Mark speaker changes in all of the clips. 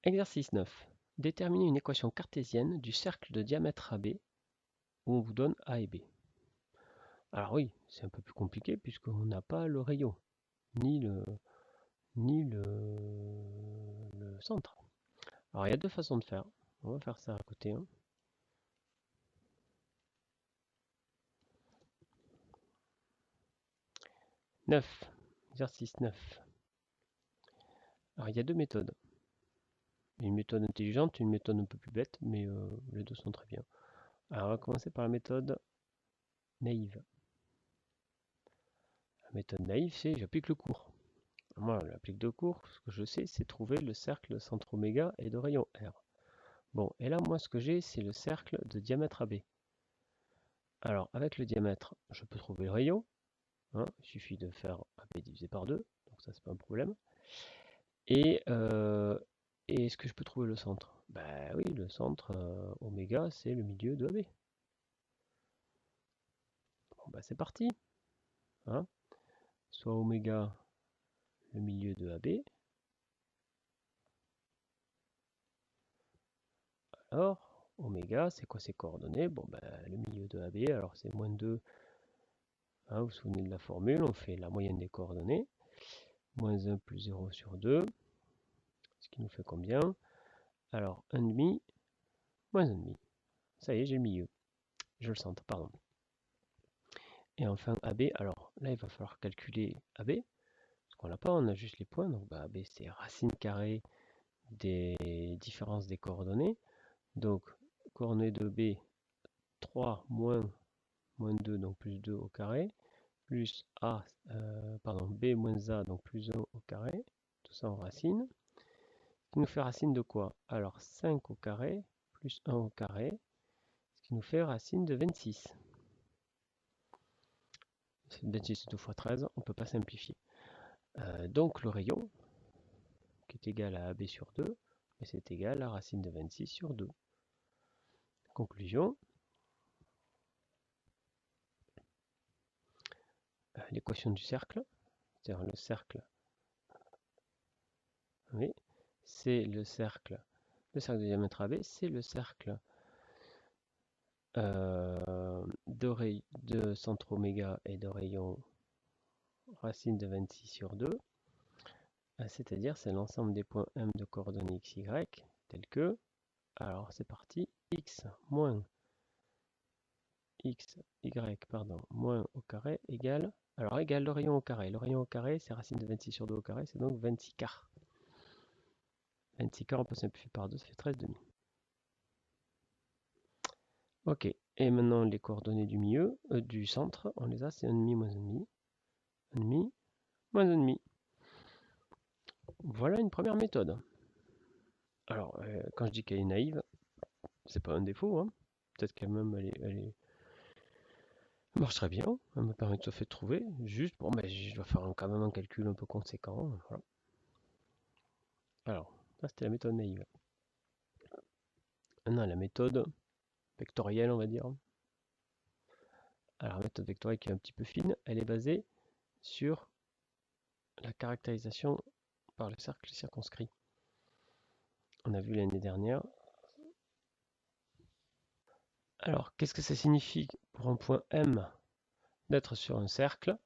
Speaker 1: Exercice 9. Déterminez une équation cartésienne du cercle de diamètre AB où on vous donne A et B. Alors oui, c'est un peu plus compliqué puisqu'on n'a pas le rayon, ni le centre. Alors il y a deux façons de faire. On va faire ça à côté. 9. Exercice 9. Alors il y a deux méthodes. Une méthode intelligente et une méthode un peu plus bête, mais les deux sont très bien. Alors on va commencer par la méthode naïve. La méthode naïve, c'est j'applique le cours. Moi, j'applique de cours, ce que je sais, c'est trouver le cercle de centre oméga et de rayon R. Bon, et là, moi, ce que j'ai, c'est le cercle de diamètre AB. Alors, avec le diamètre, je peux trouver le rayon. Il suffit de faire AB divisé par 2, donc ça, c'est pas un problème. Et est-ce que je peux trouver le centre? Ben oui, le centre oméga, c'est le milieu de AB. Bon, ben c'est parti. Soit oméga, le milieu de AB. Alors, oméga, c'est quoi ses coordonnées? Bon, ben, le milieu de AB, alors c'est moins 2. Vous vous souvenez de la formule, on fait la moyenne des coordonnées. Moins 1 plus 0 sur 2. Ce qui nous fait combien? Alors, 1,5, moins 1,5. Ça y est, j'ai le milieu. Je le centre, pardon. Et enfin, AB, alors là, il va falloir calculer AB. Parce qu'on l'a pas, on a juste les points. Donc, bah, AB, c'est racine carrée des différences des coordonnées. Donc, coordonnées de B, 3 moins 2, donc plus 2 au carré, plus A, B moins A, donc plus 1 au carré, tout ça en racine. Ce qui nous fait racine de quoi? Alors 5 au carré, plus 1 au carré, ce qui nous fait racine de 26. 26 c'est 2 fois 13, on ne peut pas simplifier. Donc le rayon, qui est égal à AB sur 2, c'est égal à racine de 26 sur 2. Conclusion, l'équation du cercle, c'est-à-dire le cercle, oui, c'est le cercle de diamètre AB, c'est le cercle de centre oméga et de rayon racine de 26 sur 2, c'est-à-dire c'est l'ensemble des points M de coordonnées x, y, tels que, alors c'est parti, x moins x, y, pardon, moins au carré égale, alors égale le rayon au carré. Le rayon au carré, c'est racine de 26 sur 2 au carré, c'est donc 26 quarts. 26 quarts, on peut simplifier par 2, ça fait 13 demi. Ok, et maintenant les coordonnées du milieu, du centre, on les a, c'est 1,5 moins 1,5, 1,5 moins 1,5. Voilà une première méthode. Alors, quand je dis qu'elle est naïve, c'est pas un défaut, peut-être qu'elle-même elle marche très bien, elle me permet tout à fait de trouver, juste, bon, ben, je dois faire quand même un calcul un peu conséquent, voilà. Alors, ça c'était la méthode naïve. Maintenant, la méthode vectorielle, on va dire. Alors, la méthode vectorielle qui est un petit peu fine, elle est basée sur la caractérisation par le cercle circonscrit. On a vu l'année dernière. Alors, qu'est-ce que ça signifie pour un point M d'être sur un cercle?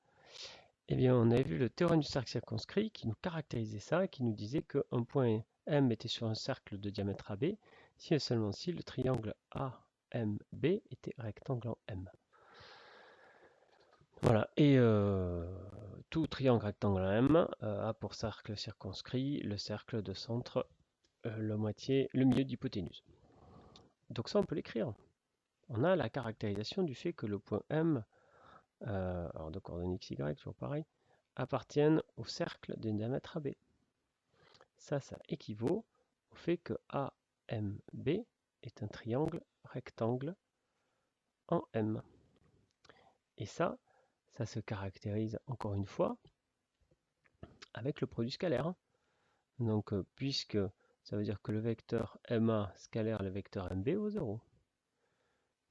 Speaker 1: Eh bien, on avait vu le théorème du cercle circonscrit qui nous caractérisait ça, qui nous disait qu'un point M était sur un cercle de diamètre AB, si et seulement si le triangle AMB était rectangle en M. Voilà, et tout triangle rectangle en M a pour cercle circonscrit le cercle de centre, le milieu d'hypoténuse. Donc ça, on peut l'écrire. On a la caractérisation du fait que le point M, alors de coordonnées x, y, toujours pareil, appartiennent au cercle d'un diamètre AB. Ça équivaut au fait que AMB est un triangle rectangle en M. Et ça se caractérise encore une fois avec le produit scalaire. Donc, puisque ça veut dire que le vecteur MA scalaire le vecteur MB vaut 0.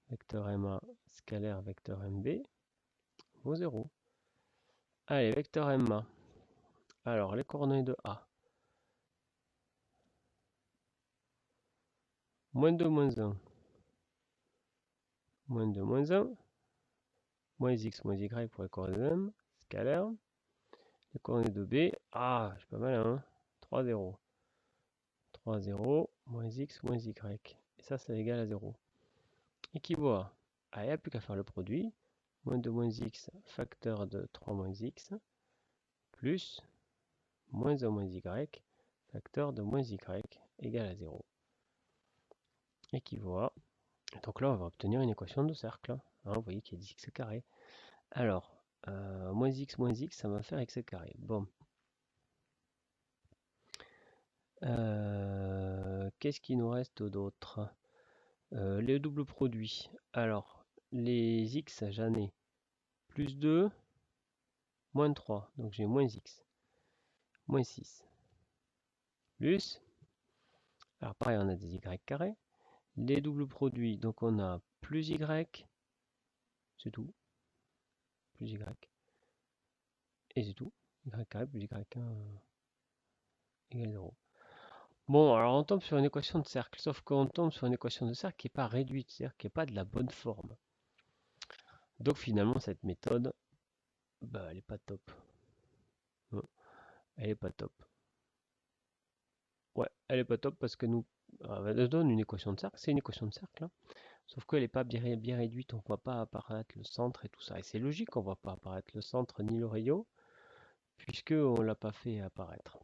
Speaker 1: Vecteur MA scalaire vecteur MB vaut 0. Allez, vecteur MA. Alors, les coordonnées de A. Moins 2, moins 1. Moins 2, moins 1. Moins x, moins y pour les coordonnées m. Scalaire. Les coordonnées de b. Ah, c'est pas mal, hein. 3, 0. 3, 0. Moins x, moins y. Et ça, c'est égal à 0. Équivaut à... Ah, il n'y a plus qu'à faire le produit. Moins 2 moins x, facteur de 3 moins x. Plus moins 1 moins y, facteur de moins y, égale à 0. Équivaut à... Donc là, on va obtenir une équation de cercle. Hein, vous voyez qu'il y a 10x carré. Alors, moins x, ça va faire x carré. Bon. Qu'est-ce qu'il nous reste d'autre? Les doubles produits. Alors, les x, j'en ai plus 2, moins 3. Donc j'ai moins x, moins 6. Plus, alors pareil, on a des y carrés. Les doubles produits, donc on a plus y, c'est tout. Plus y. Et c'est tout. Y carré plus y1 égale 0. Bon, alors on tombe sur une équation de cercle, sauf qu'on tombe sur une équation de cercle qui n'est pas réduite, c'est-à-dire qui n'est pas de la bonne forme. Donc finalement, cette méthode, bah, elle n'est pas top. Elle n'est pas top. Ouais, elle n'est pas top parce que nous, elle donne une équation de cercle, c'est une équation de cercle, hein. Sauf qu'elle n'est pas bien réduite, on ne voit pas apparaître le centre et tout ça. Et c'est logique qu'on ne voit pas apparaître le centre ni le rayon, puisqu'on ne l'a pas fait apparaître.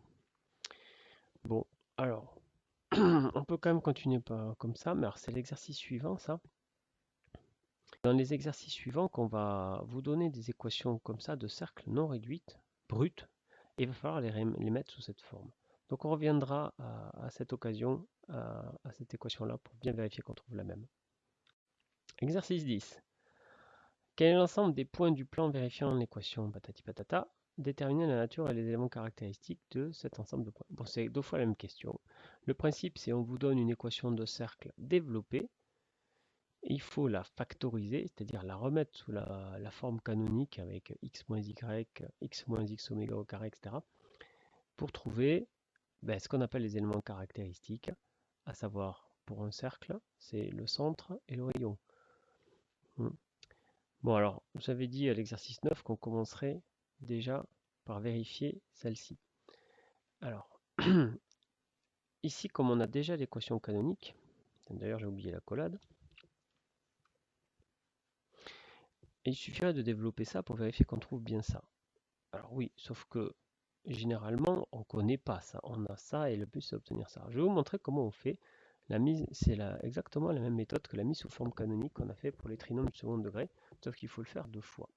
Speaker 1: Bon, alors, on peut quand même continuer pas comme ça, mais alors c'est l'exercice suivant, ça. Dans les exercices suivants, qu'on va vous donner des équations comme ça de cercles non réduites, brutes, et il va falloir les mettre sous cette forme. Donc on reviendra à cette occasion, à cette équation-là, pour bien vérifier qu'on trouve la même. Exercice 10. Quel est l'ensemble des points du plan vérifiant l'équation patati patata? Déterminer la nature et les éléments caractéristiques de cet ensemble de points. Bon, c'est deux fois la même question. Le principe, c'est on vous donne une équation de cercle développée. Il faut la factoriser, c'est-à-dire la remettre sous la forme canonique avec x moins y, x moins x oméga au carré, etc. pour trouver ce qu'on appelle les éléments caractéristiques, à savoir pour un cercle, c'est le centre et le rayon. Bon alors, j'avais dit à l'exercice 9 qu'on commencerait déjà par vérifier celle-ci. Alors, ici comme on a déjà l'équation canonique, d'ailleurs j'ai oublié la collade, il suffirait de développer ça pour vérifier qu'on trouve bien ça. Alors oui, sauf que généralement on ne connaît pas ça, on a ça et le but c'est d'obtenir ça. Je vais vous montrer comment on fait. La mise, c'est exactement la même méthode que la mise sous forme canonique qu'on a fait pour les trinômes du second degré, sauf qu'il faut le faire 2 fois.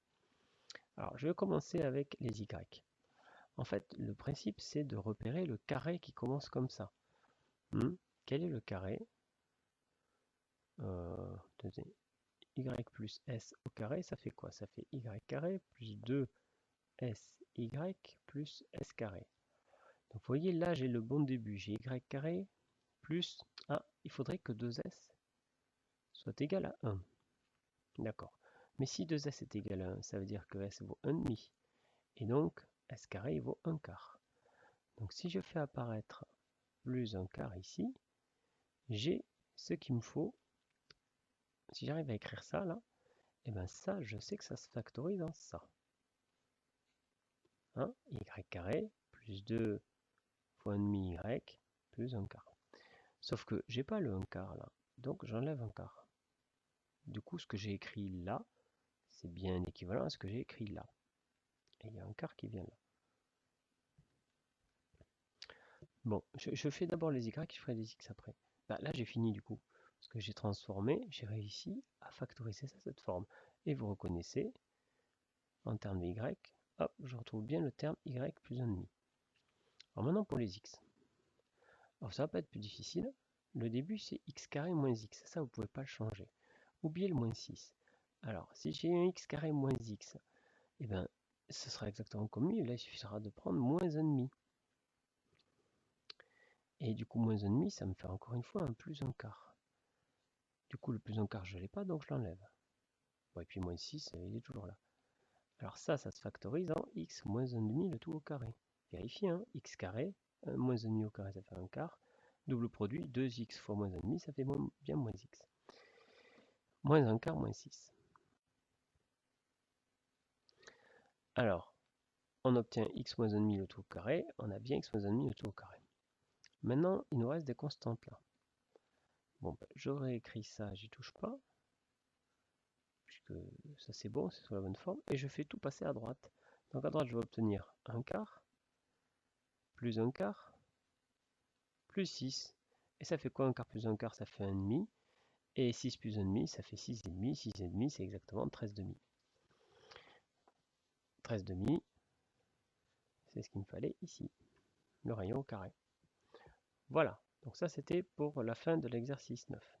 Speaker 1: Alors je vais commencer avec les y. En fait, le principe c'est de repérer le carré qui commence comme ça. Quel est le carré? Y plus S au carré, ça fait quoi? Ça fait Y carré plus 2SY plus S carré. Donc vous voyez là j'ai le bon début, j'ai Y carré plus, il faudrait que 2S soit égal à 1. D'accord. Mais si 2S est égal à 1, ça veut dire que S vaut 1,5. Et donc S carré vaut 1 quart. Donc si je fais apparaître plus 1 quart ici, j'ai ce qu'il me faut. Si j'arrive à écrire ça là, et bien ça, je sais que ça se factorise en ça. Y carré plus 2 fois 1,5 y plus 1 quart. Sauf que j'ai pas le 1 quart là, donc j'enlève 1 quart. Du coup, ce que j'ai écrit là, c'est bien équivalent à ce que j'ai écrit là. Et il y a un quart qui vient là. Bon, je fais d'abord les y, je ferai les x après. Là, j'ai fini du coup. Parce que j'ai transformé, j'ai réussi à factoriser ça cette forme. Et vous reconnaissez, en termes de y, hop, je retrouve bien le terme y plus 1,5. Alors maintenant pour les x. Alors ça va pas être plus difficile. Le début c'est x carré moins x. Ça, vous pouvez pas le changer. Oubliez le moins 6. Alors, si j'ai un x carré moins x, eh bien, ce sera exactement comme lui. Là, il suffira de prendre moins 1,5. Et du coup, moins 1,5, ça me fait encore une fois un plus 1 quart. Du coup, le plus 1 quart, je ne l'ai pas, donc je l'enlève. Bon, et puis moins 6, il est toujours là. Alors ça se factorise en x moins 1,5 le tout au carré. Vérifiez, hein, x carré, moins 1,5 au carré, ça fait 1 quart. Double produit, 2x fois moins 1,5, ça fait bien moins x. Moins 1 quart, moins 6. Alors, on obtient x moins 1,5 au tout carré, on a bien x moins 1,5 au tout carré. Maintenant, il nous reste des constantes là. Bon, ben, j'aurais écrit ça, j'y touche pas, puisque ça c'est bon, c'est sur la bonne forme, et je fais tout passer à droite. Donc à droite, je vais obtenir 1 quart, plus 1 quart, plus 6. Et ça fait quoi 1 quart plus 1 quart? Ça fait 1,5. Et 6 plus 1,5, ça fait 6,5. 6,5, c'est exactement 13,5. 13,5, c'est ce qu'il me fallait ici, le rayon au carré. Voilà, donc ça c'était pour la fin de l'exercice 9.